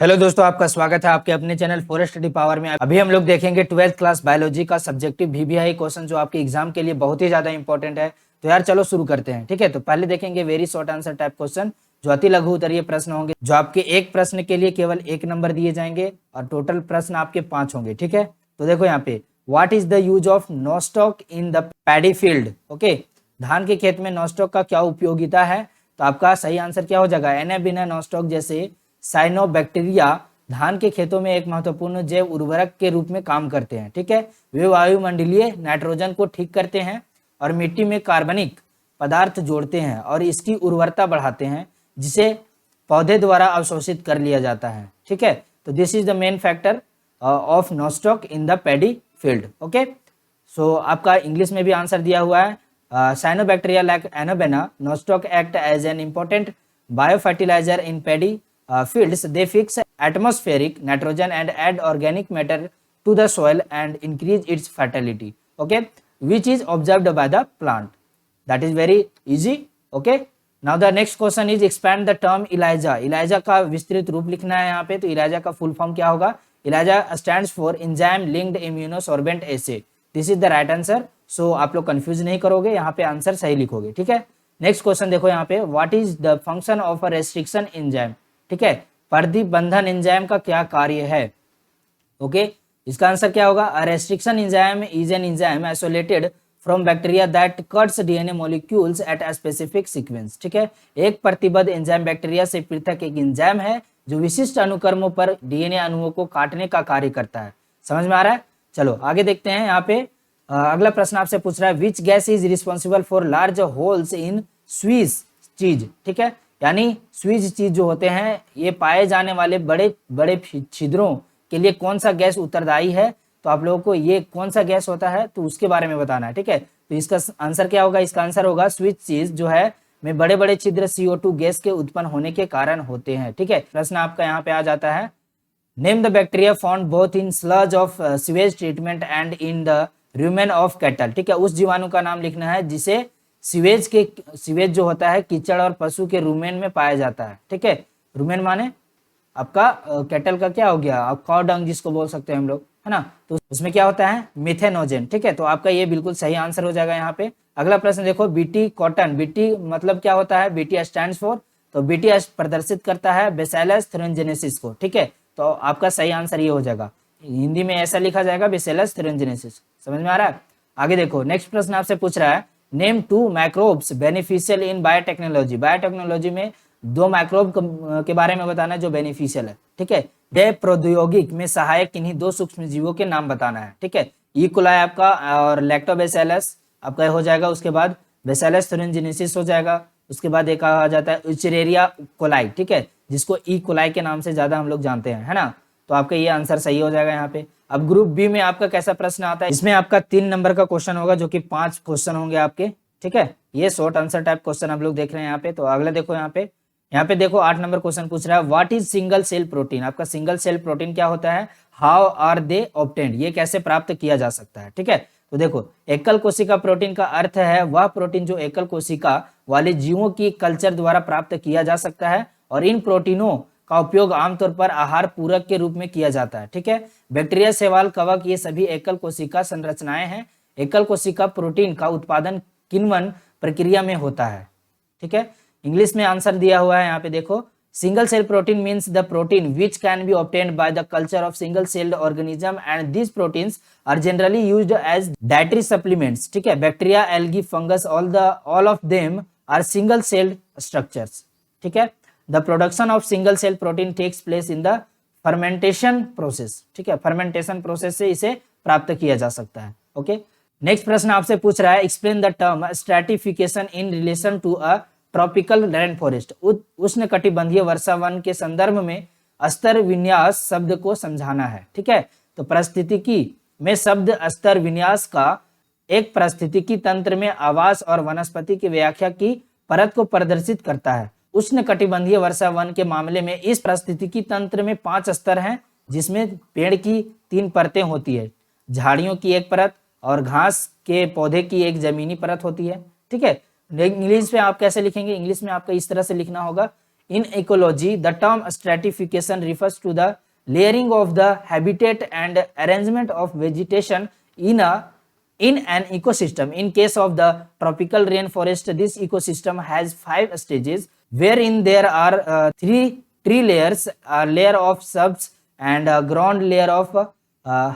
Hello दोस्तों, आपका स्वागत है आपके अपने चैनल फॉरेस्ट स्टडी पावर में। अभी हम लोग देखेंगे 12th क्लास बायोलॉजी का सब्जेक्टिव वीवीआई क्वेश्चन जो आपके एग्जाम के लिए बहुत ही ज्यादा इंपॉर्टेंट है। तो यार चलो शुरू करते हैं, ठीक है। तो पहले देखेंगे very short answer type question जो अति लघु उत्तरीय प्रश्न होंगे, जो आपके एक प्रश्न के लिए केवल 1 नंबर दिए जाएंगे और टोटल प्रश्न आपके 5 होंगे, ठीक है। तो देखो यहाँ पे what is the use of Nostoc in the paddy field. Okay, धान के खेत में नॉस्टॉक का क्या उपयोगिता है। तो आपका सही आंसर क्या हो जाएगा, एन बिना नॉस्टॉक जैसे साइनोबैक्टीरिया धान के खेतों में एक महत्वपूर्ण जैव उर्वरक के रूप में काम करते हैं, ठीक है। वे वायुमंडलीय नाइट्रोजन को ठीक करते हैं और मिट्टी में कार्बनिक पदार्थ जोड़ते हैं और इसकी उर्वरता बढ़ाते हैं, जिसे पौधे द्वारा अवशोषित कर लिया जाता है, ठीक है। तो this is the main factor of Nostoc in the paddy field. Okay, so आपका इंग्लिश में भी आंसर दिया हुआ है। Cyanobacteria like Anabaena Nostoc act as an important biofertiliser in paddy fields. They fix atmospheric nitrogen and add organic matter to the soil and increase its fertility, okay, which is observed by the plant. That is very easy. Okay, now the next question is expand the term ELISA. ELISA का विस्तृत रूप लिखना है यहाँ पे। तो ELISA का full form क्या होगा, ELISA stands for enzyme linked immunosorbent assay. This is the right answer. So आप लोग कंफ्यूज नहीं करोगे, यहाँ पे आंसर सही लिखोगे, ठीक है। नेक्स्ट क्वेश्चन देखो यहाँ पे, what is the function of a restriction enzyme, ठीक है। प्रतिबंधन एंजाइम का क्या कार्य है। ओके, इसका आंसर क्या होगा, अ restriction enzyme is an enzyme isolated from bacteria that cuts DNA molecules at a specific sequence, ठीक है। एक प्रतिबद्ध एंजाइम बैक्टीरिया से पृथक एक एंजाइम है जो विशिष्ट अनुक्रमों पर डीएनए अणुओं को काटने का कार्य करता है। समझ में आ रहा है। चलो आगे देखते हैं। यहाँ पे अगला प्रश्न आपसे पूछ रहा है, which gas is responsible for large holes in Swiss cheese, ठीक है। यानी स्वीज चीज जो होते हैं, ये पाए जाने वाले बड़े बड़े छिद्रों के लिए कौन सा गैस उत्तरदायी है। तो आप लोगों को ये कौन सा गैस होता है तो उसके बारे में बताना है, ठीक है। तो इसका आंसर क्या होगा, इसका आंसर होगा स्वीज चीज जो है में बड़े बड़े छिद्र CO2 गैस के उत्पन्न होने के कारण होते हैं, ठीक है। प्रश्न आपका यहाँ पे आ जाता है, name the bacteria found both in sludge of sewage treatment and in the rumen of cattle, ठीक है। उस जीवाणु का नाम लिखना है जिसे सीवेज जो होता है कीचड़ और पशु के रूमेन में पाया जाता है, ठीक है। रूमेन माने आपका कैटल का क्या हो गया, कॉ डंग जिसको बोल सकते हैं हम लोग, है ना। तो उसमें क्या होता है, मिथेनोजेन, ठीक है। तो आपका ये बिल्कुल सही आंसर हो जाएगा यहाँ पे। अगला प्रश्न देखो, बीटी कॉटन, बीटी मतलब क्या होता है, बीटी स्टैंड्स फॉर, तो बीटी प्रदर्शित करता है बेसिलस थ्यूरेंजेनेसिस को, ठीक है। तो आपका सही आंसर ये हो जाएगा, हिंदी में ऐसा लिखा जाएगा बेसिलस थ्यूरेंजेनेसिस। समझ में आ रहा है। आगे देखो, नेक्स्ट प्रश्न आपसे पूछ रहा है, name 2 microbes beneficial in biotechnology. Biotechnology में 2 माइक्रोब के बारे में बताना है जो बेनिफिशियल है, ठीक है। जैव प्रौद्योगिक में सहायक किन्हीं 2 सूक्ष्म जीवों के नाम बताना है, ठीक है। ई कोलाई आपका और लैक्टोबैसिलस आपका हो जाएगा। उसके बाद बेसिलस थ्यूरेंजेनेसिस हो जाएगा। उसके बाद एक आ जाता है उचरेरिया कोलाई, ठीक है, जिसको ई कोलाई के नाम से ज्यादा हम लोग जानते हैं, है ना। तो आपका ये आंसर सही हो जाएगा यहाँ पे। अब ग्रुप बी में आपका कैसा प्रश्न आता है, इसमें आपका 3 नंबर का क्वेश्चन होगा जो कि 5 क्वेश्चन होंगे आपके, ठीक है। ये शॉर्ट आंसर टाइप क्वेश्चन आप लोग देख रहे हैं यहाँ पे। तो अगला देखो, यहाँ पे देखो 8 नंबर क्वेश्चन पूछ रहा है, what is single cell protein. आपका सिंगल सेल प्रोटीन क्या होता है, हाउ आर दे ऑब्टेन्ड, ये कैसे प्राप्त किया जा सकता है, ठीक है। तो देखो, एकल कोशिका प्रोटीन का अर्थ है वह प्रोटीन जो एकल कोशिका वाले जीवों की कल्चर द्वारा प्राप्त किया जा सकता है, और इन प्रोटीनों का उपयोग आमतौर पर आहार पूरक के रूप में किया जाता है, ठीक है। बैक्टीरिया, शैवाल, कवक ये सभी एकल कोशिका संरचनाएं हैं। एकल कोशिका प्रोटीन का उत्पादन किण्वन प्रक्रिया में होता है, ठीक है। इंग्लिश में आंसर दिया हुआ है यहाँ पे देखो, single cell protein means the protein which can be obtained by the culture of single celled organism and these proteins are generally used as dietary supplements, ठीक है। Bacteria, algae, fungus all of them are single celled structures, ठीक है। The production of single cell protein takes place in the fermentation process, ठीक है। Fermentation process से इसे प्राप्त किया जा सकता है। ओके, नेक्स्ट प्रश्न आपसे पूछ रहा है, explain the term stratification in relation to a tropical rain forest. उष्ण कटिबंधीय वर्षा वन के संदर्भ में स्तर विन्यास शब्द को समझाना है, ठीक है। तो पारिस्थितिकी में शब्द स्तर विन्यास का एक पारिस्थितिकी तंत्र में आवास और वनस्पति की व्याख्या की परत को प्रदर्शित करता है। उष्ण कटिबंधीय वर्षा वन के मामले में इस पारिस्थितिकी तंत्र में 5 स्तर हैं, जिसमें पेड़ की 3 परतें होती है, झाड़ियों की 1 परत और घास के पौधे की 1 जमीनी परत होती है, ठीक है। इंग्लिश में आप कैसे लिखेंगे, इंग्लिश में आपका इस तरह से लिखना होगा, In ecology, the term stratification refers to the layering of the habitat and arrangement of vegetation in an ecosystem. In case of the tropical rainforest, this ecosystem has 5 stages, wherein there are 3 tree layers, a layer of shrubs and a ground layer of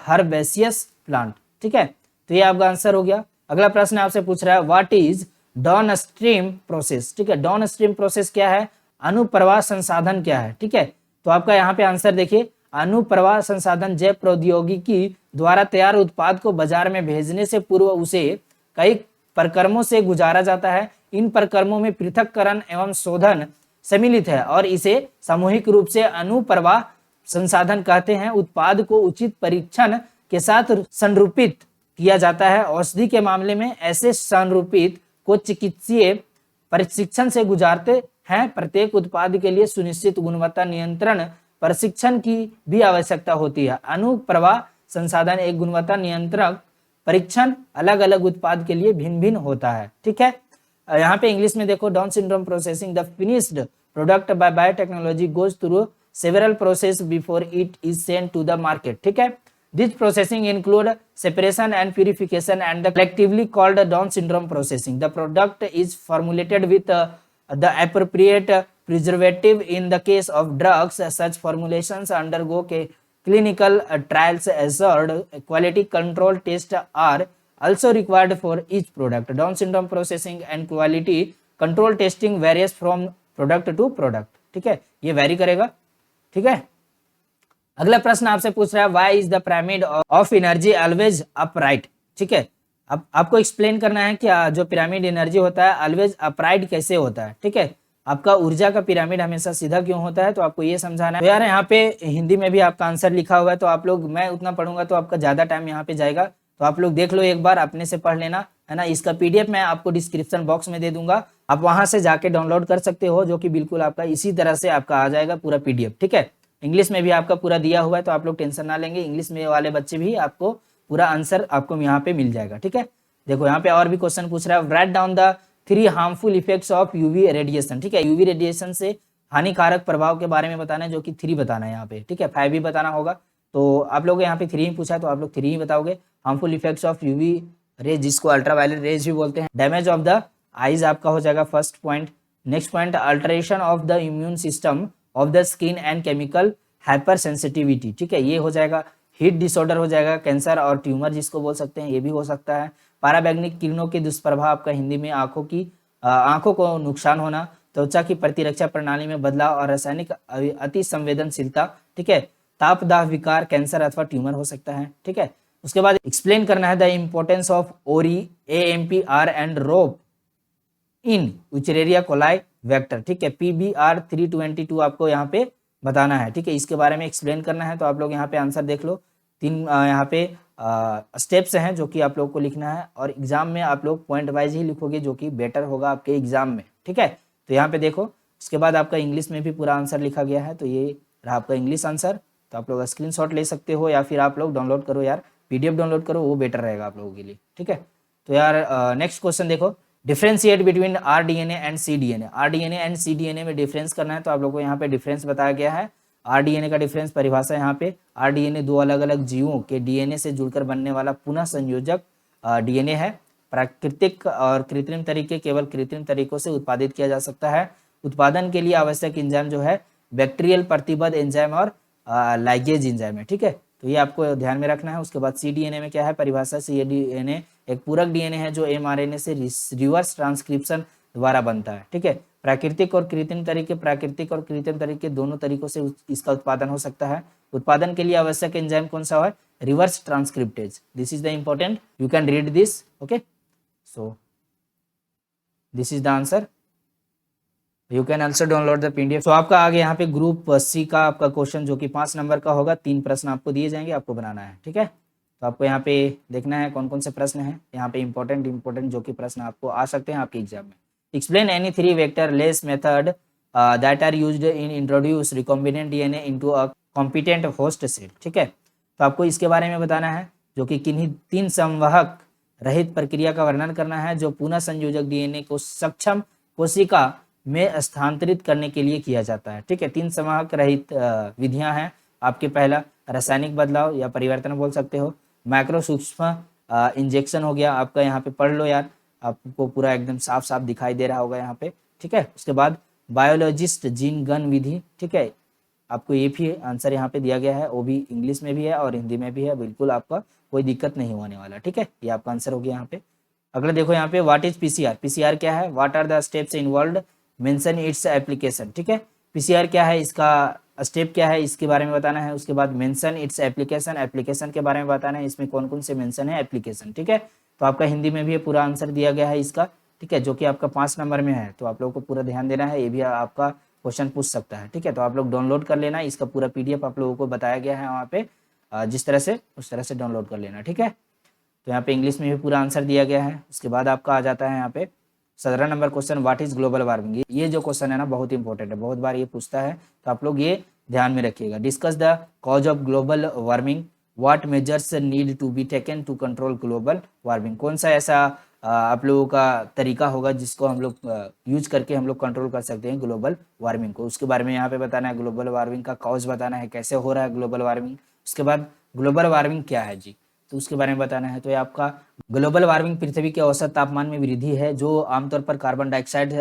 herbaceous plant. ठीक है, तो ये आपका answer हो गया। अगला प्रश्न आपसे पूछ रहा है what is down stream process. ठीक है, डाउन स्ट्रीम प्रोसेस क्या है, अनुप्रवाह संसाधन क्या है। ठीक है, तो आपका यहाँ पे आंसर देखिए, अनुप्रवाह संसाधन जैव प्रौद्योगिकी द्वारा तैयार उत्पाद को बाजार में भेजने से पूर्व उसे कई प्रक्रमों से गुजारा जाता है। इन प्रक्रमों में पृथक्करण एवं शोधन सम्मिलित है और इसे सामूहिक रूप से अनुप्रवाह संसाधन कहते हैं। उत्पाद को उचित परीक्षण के साथ संरूपित किया जाता है। औषधि के मामले में ऐसे संरूपित को चिकित्सीय प्रशिक्षण से गुजारते हैं। प्रत्येक उत्पाद के लिए सुनिश्चित गुणवत्ता नियंत्रण प्रशिक्षण की भी आवश्यकता होती है। अनुप्रवाह संसाधन एक गुणवत्ता नियंत्रण परीक्षण अलग अलग उत्पाद के लिए भिन्न भिन्न होता है। ठीक है, यहाँ पे इंग्लिश में देखो, down syndrome processing the finished product by biotechnology goes through several process before it is sent to the market. ठीक है, this processing include separation and purification and the collectively called Down syndrome processing. The product is formulated with the appropriate preservative. In the case of drugs, such formulations undergo clinical trials. Assured quality control tests are also required for each product. Down syndrome processing and quality control testing varies from product to product. ठीक है, ये vary करेगा। ठीक है, अगला प्रश्न आपसे पूछ रहा है why is the pyramid of energy always upright. ठीक है, अब आपको एक्सप्लेन करना है कि जो पिरामिड एनर्जी होता है ऑलवेज अपराइट कैसे होता है। ठीक है, आपका ऊर्जा का पिरामिड हमेशा सीधा क्यों होता है, तो आपको ये समझाना है। तो यार यहाँ पे हिंदी में भी आपका आंसर लिखा हुआ है, तो आप लोग, मैं उतना पढ़ूंगा तो आपका ज्यादा टाइम यहाँ पे जाएगा, तो आप लोग देख लो एक बार, अपने से पढ़ लेना है ना। इसका पीडीएफ मैं आपको डिस्क्रिप्शन बॉक्स में दे दूंगा, आप वहां से जाके डाउनलोड कर सकते हो, जो कि बिल्कुल आपका इसी तरह से आपका आ जाएगा पूरा पीडीएफ। ठीक है, इंग्लिश में भी आपका पूरा दिया हुआ है, तो आप लोग टेंशन ना लेंगे, इंग्लिश में वाले बच्चे भी आपको पूरा आंसर आपको यहाँ पे मिल जाएगा। ठीक है, देखो यहाँ पे और भी क्वेश्चन पूछ रहा है write down the 3 harmful effects of UV radiation. ठीक है, यूवी रेडिएशन से हानिकारक प्रभाव के बारे में बताना है, जो कि 3 बताना है यहाँ पे। ठीक है, 5 भी बताना होगा, तो आप लोग यहाँ पे 3 ही पूछा है, तो आप लोग 3 ही बताओगे। Harmful effects of UV rays, जिसको अल्ट्रावायलेट रेज भी बोलते हैं। डैमेज ऑफ द आईज आपका हो जाएगा first point. Next point, alteration of the immune system of the skin and chemical hyper sensitivity. ठीक है, ये हो जाएगा। हीट डिसऑर्डर हो जाएगा, कैंसर और ट्यूमर जिसको बोल सकते हैं, ये भी हो सकता है। पाराबैंगनिक किरणों के दुष्प्रभाव आपका हिंदी में आंखों को नुकसान होना, त्वचा की प्रतिरक्षा प्रणाली में बदलाव और रासायनिक अति संवेदनशीलता। ठीक है, तापदाह विकार, कैंसर अथवा ट्यूमर हो सकता है। ठीक है, उसके बाद एक्सप्लेन करना है the importance of ori AMPR and rop in Escherichia coli vector. ठीक है, PBR 322 आपको यहाँ पे बताना है। ठीक है, इसके बारे में एक्सप्लेन करना है, तो आप लोग यहाँ पे आंसर देख लो। 3 यहाँ पे स्टेप्स हैं जो कि आप लोग को लिखना है, और एग्जाम में आप लोग पॉइंट वाइज ही लिखोगे, जो कि बेटर होगा आपके एग्जाम में। ठीक है, तो यहाँ पे देखो, इसके बाद आपका इंग्लिश में भी पूरा आंसर लिखा गया है, तो ये रहा आपका इंग्लिश आंसर। तो आप लोग स्क्रीनशॉट ले सकते हो, या फिर आप लोग डाउनलोड करो यार, PDF डाउनलोड करो, वो बेटर रहेगा आप लोगों के लिए। ठीक है, तो यार नेक्स्ट क्वेश्चन देखो, differentiate between RDNA and CDNA। RDNA and CDNA में डिफरेंस करना है, तो आप लोगों को यहाँ पे डिफरेंस बताया गया है। RDNA का डिफरेंस परिभाषा यहाँ पे, RDNA 2 अलग अलग जीवों के DNA से जुड़कर बनने वाला पुनः संयोजक DNA है। प्राकृतिक और कृत्रिम तरीके, केवल कृत्रिम तरीकों से उत्पादित किया जा सकता है। उत्पादन के लिए आवश्यक एंजाइम जो है बैक्टीरियल प्रतिबद्ध एंजाइम और लाइगेज एंजाइम है। ठीक है, तो ये आपको ध्यान में रखना है। उसके बाद CDNA में क्या है परिभाषा, CDNA एक पूरक DNA है जो mRNA से रिवर्स ट्रांसक्रिप्शन द्वारा बनता है। ठीक है, प्राकृतिक और कृत्रिम तरीके दोनों तरीकों से इसका उत्पादन हो सकता है। उत्पादन के लिए आवश्यक एंजाइम कौन सा है, reverse transcriptase. This is the important, you can read this. Okay, so this is the answer, you can also download the PDF। तो आपका आगे यहाँ पे ग्रुप C का आपका क्वेश्चन, जो कि 5 नंबर का होगा, 3 प्रश्न आपको दिए जाएंगे, आपको बनाना है। ठीक है, तो आपको यहाँ पे देखना है कौन कौन से प्रश्न हैं यहाँ पे इंपॉर्टेंट जो कि प्रश्न आपको आ सकते हैं आपके एग्जाम में। Explain any 3 vector less method that are used in introduce recombinant DNA into a competent host cell. ठीक है, तो आपको इसके बारे में बताना है, जो कि किन्हीं 3 संवाहक रहित प्रक्रिया का वर्णन करना है जो पुनः संयोजक DNA को सक्षम कोशिका में स्थानांतरित करने के लिए किया जाता है। ठीक है, 3 संवाहक रहित विधियां हैं आपके। पहला रासायनिक बदलाव या परिवर्तन बोल सकते हो, माइक्रो सूक्ष्म इंजेक्शन हो गया आपका, यहाँ पे पढ़ लो यार, आपको पूरा एकदम साफ साफ दिखाई दे रहा होगा यहाँ पे। ठीक है, उसके बाद बायोलॉजिस्ट जीन गन विधि। ठीक है, आपको ये भी आंसर यहाँ पे दिया गया है, वो भी इंग्लिश में भी है और हिंदी में भी है, बिल्कुल आपका कोई दिक्कत नहीं होने वाला। ठीक है, ये आपका आंसर हो गया यहाँ पे। अगला देखो यहाँ पे, व्हाट इज पीसीआर। पीसीआर क्या है, what are the steps involve, mention its application. ठीक है, पीसीआर क्या है, इसका स्टेप क्या है, इसके बारे में बताना है। उसके बाद मेंशन इट्स एप्लीकेशन, एप्लीकेशन के बारे में बताना है, इसमें कौन कौन से मेंशन है एप्लीकेशन। ठीक है, तो आपका हिंदी में भी पूरा आंसर दिया गया है इसका। ठीक है, जो कि आपका 5 नंबर में है, तो आप लोगों को पूरा ध्यान देना है, ये भी आपका क्वेश्चन पूछ सकता है। ठीक है, तो आप लोग डाउनलोड कर लेना, इसका पूरा पीडीएफ आप लोगों को बताया गया है वहाँ पे, जिस तरह से उस तरह से डाउनलोड कर लेना। ठीक है, तो यहाँ पे इंग्लिश में भी पूरा आंसर दिया गया है। उसके बाद आपका आ जाता है यहाँ पे 17 number question, what is global warming. ये जो क्वेश्चन है ना बहुत इंपॉर्टेंट है, बहुत बार ये पूछता है, तो आप लोग ये ध्यान में रखिएगा। Discuss the cause of global warming, what measures need to be taken to control global warming. कौन सा ऐसा आप लोगों का तरीका होगा जिसको हम लोग यूज करके हम लोग कंट्रोल कर सकते हैं ग्लोबल वार्मिंग को, उसके बारे में यहाँ पे बताना है। ग्लोबल वार्मिंग का कॉज बताना है, कैसे हो रहा है ग्लोबल वार्मिंग। उसके बाद ग्लोबल वार्मिंग क्या है जी, तो उसके बारे में बताना है। तो ये आपका ग्लोबल वार्मिंग पृथ्वी के औसत तापमान में वृद्धि है, जो आमतौर पर कार्बन डाइऑक्साइड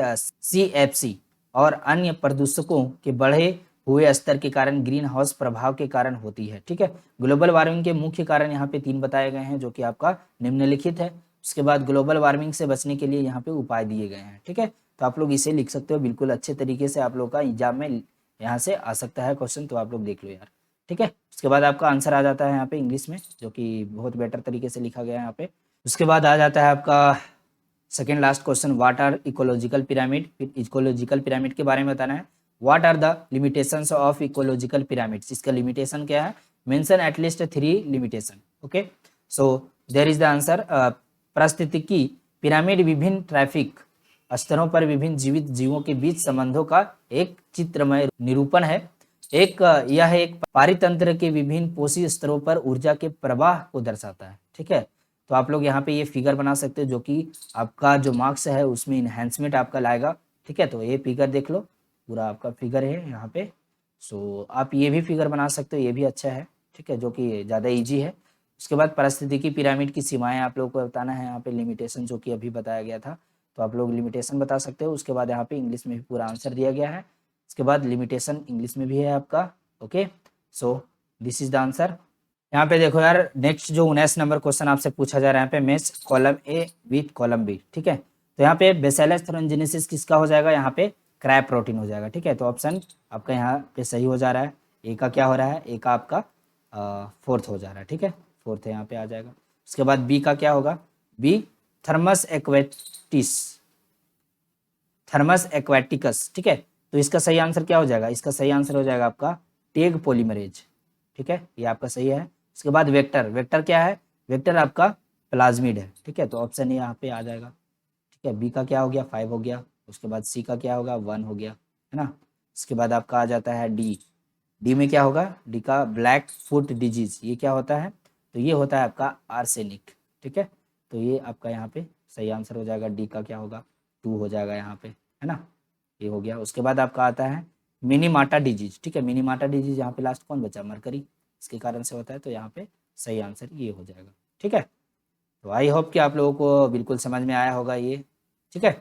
CFC और अन्य प्रदूषकों के बढ़े हुए स्तर के कारण ग्रीन हाउस प्रभाव के कारण होती है। ठीक है, ग्लोबल वार्मिंग के मुख्य कारण यहाँ पे 3 बताए गए हैं, जो कि आपका निम्नलिखित है। उसके बाद ग्लोबल वार्मिंग से बचने के लिए यहाँ पे उपाय दिए गए हैं। ठीक है, तो आप लोग इसे लिख सकते हो बिल्कुल अच्छे तरीके से, आप लोग का एग्जाम में यहाँ से आ सकता है क्वेश्चन, तो आप लोग देख लो यार। ठीक है, उसके बाद आपका आंसर आ जाता है यहाँ पे इंग्लिश में, जो कि बहुत बेटर तरीके से लिखा गया है यहाँ पे। उसके बाद आ जाता है आपका second last question, what are ecological pyramid. Ecological pyramid के बारे में बताना है। What are the limitations of ecological pyramids, इसका लिमिटेशन क्या है, mention at least 3 limitation. Okay, so there is the answer. पारिस्थितिकी पिरामिड विभिन्न ट्रैफिक स्तरों पर विभिन्न जीवित जीवों के बीच संबंधों का एक चित्रमय निरूपण है। यह एक पारितंत्र के विभिन्न पोषी स्तरों पर ऊर्जा के प्रवाह को दर्शाता है। ठीक है, तो आप लोग यहाँ पे ये फिगर बना सकते हो, जो कि आपका जो मार्क्स है उसमें इन्हेंसमेंट आपका लाएगा। ठीक है, तो ये फिगर देख लो, पूरा आपका फिगर है यहाँ पे। सो आप ये भी फिगर बना सकते हो, ये भी अच्छा है। ठीक है, जो कि ज़्यादा ईजी है। उसके बाद पारिस्थितिकी पिरामिड की सीमाएं आप लोगों को बताना है, यहाँ पे लिमिटेशन जो कि अभी बताया गया था, तो आप लोग लिमिटेशन बता सकते हो। उसके बाद यहाँ पे इंग्लिश में भी पूरा आंसर दिया गया है, उसके बाद लिमिटेशन इंग्लिश में भी है आपका। Okay, so this is the answer. यहाँ पे देखो यार, नेक्स्ट जो 19 नंबर क्वेश्चन आपसे पूछा जा रहा है यहाँ पे, match column A with column B. ठीक है, तो यहाँ पे बेसिलस थ्रोनजेनेसिस किसका हो जाएगा, यहाँ पे क्रैब प्रोटीन हो जाएगा। ठीक है, तो ऑप्शन आपका यहाँ पे सही हो जा रहा है। ए का क्या हो रहा है, ए का आपका 4th हो जा रहा है। ठीक है, 4th यहाँ पे आ जाएगा। उसके बाद बी का क्या होगा, बी थर्मस एक्वेटिस, थर्मस एक्वेटिकस। ठीक है, तो इसका सही आंसर क्या हो जाएगा, इसका सही आंसर हो जाएगा आपका टेग पॉलीमरेज। ठीक है, ये आपका सही है। उसके बाद वेक्टर, वेक्टर क्या है, वेक्टर आपका प्लाज्मिड है। ठीक है, तो ऑप्शन ए यहाँ पे आ जाएगा। ठीक है, बी का क्या हो गया, 5 हो गया। उसके बाद सी का क्या होगा, 1 हो गया, है ना। उसके बाद आपका आ जाता है डी, डी में क्या होगा, डी का ब्लैक फुट डिजीज, ये क्या होता है, तो ये होता है आपका आर्सेनिक। ठीक है, तो ये आपका यहाँ पे सही आंसर हो जाएगा, डी का क्या होगा, 2 हो जाएगा यहाँ पे, है ना, ये हो गया। उसके बाद आपका आता है मिनीमाटा डिजीज। ठीक है, मिनीमाटा डिजीज यहाँ पे लास्ट कौन बचा, मरकरी, इसके कारण से होता है, तो यहाँ पे सही आंसर ये हो जाएगा। ठीक है, तो आई होप कि आप लोगों को बिल्कुल समझ में आया होगा ये। ठीक है,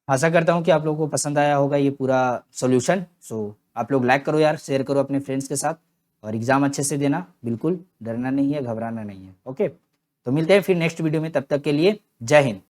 आशा करता हूँ कि आप लोगों को पसंद आया होगा ये पूरा सॉल्यूशन। सो आप लोग लाइक करो यार, शेयर करो अपने फ्रेंड्स के साथ, और एग्जाम अच्छे से देना, बिल्कुल डरना नहीं है, घबराना नहीं है। ओके, तो मिलते हैं फिर नेक्स्ट वीडियो में, तब तक के लिए जय हिंद।